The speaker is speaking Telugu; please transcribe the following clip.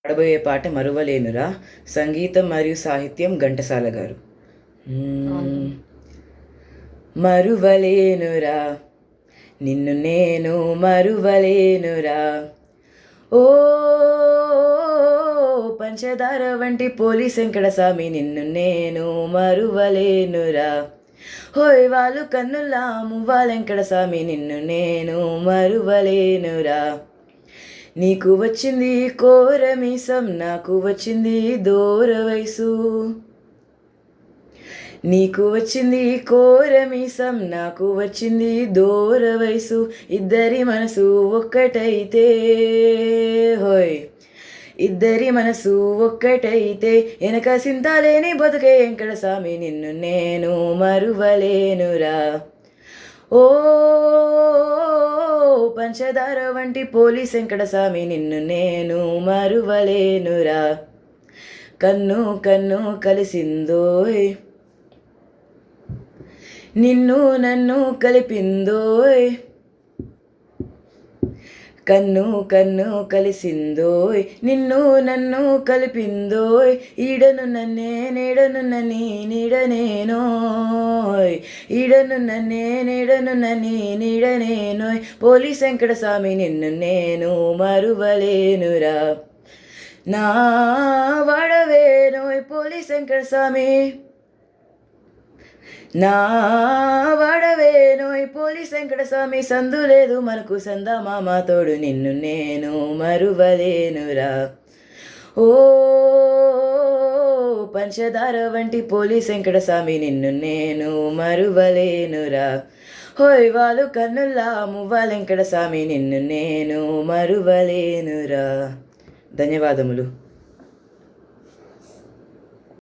పాడబోయే పాట మరువలేనురా. సంగీతం మరియు సాహిత్యం ఘంటసాల గారు. మరువలేనురా నిన్ను నేను మరువలేనురా, ఓ పంచదార వంటి పోలీస్ వెంకటస్వామి నిన్ను నేను మరువలేనురా, హోయ్ వాళ్ళు కన్నుల్లా మువ్వాల వెంకటస్వామి నిన్ను నేను మరువలేనురా. నీకు వచ్చింది కోరమీసం, నాకు వచ్చింది దూర వయసు. నీకు వచ్చింది కోరమీసం, నాకు వచ్చింది దూర వయసు. ఇద్దరి మనసు ఒక్కటైతే, హోయ్ ఇద్దరి మనసు ఒక్కటైతే వెనక సింతాలేని బతుకే వెంకటస్వామి నిన్ను నేను మరువలేనురా, ఓ పంచదార వంటి పోలీస్ వెంకటస్వామి నిన్ను నేను మరువలేనురా. కన్ను కన్ను కలిసిందోయ్, నిన్ను నన్ను కలిపిందోయ్, కన్ను కన్ను కలిసిందోయ్, నిన్ను నన్ను కలిపిందోయ్. ఈడను నన్నే నీడనున్న నీ నీడనేనోయ్, ఈడను నన్నే నీడనున్న నీ నీడనేనోయ్. పోలీస్ వెంకటస్వామి నిన్ను నేను మరువలేనురా, నా వాడవేనోయ్ పోలీస్ వెంకటస్వామి, నా వాడవేనోయ్ పోలీస్ వెంకటస్వామి. సందు లేదు మనకు సందమామ తోడు నిన్ను నేను మరువలేనురా, ఓ పంచదార వంటి పోలీస్ వెంకటస్వామి నిన్ను నేను మరువలేనురా, హోయ్ వాళ్ళు కన్నుల్లా మువ్వాల వెంకటస్వామి నిన్ను నేను మరువలేనురా. ధన్యవాదములు.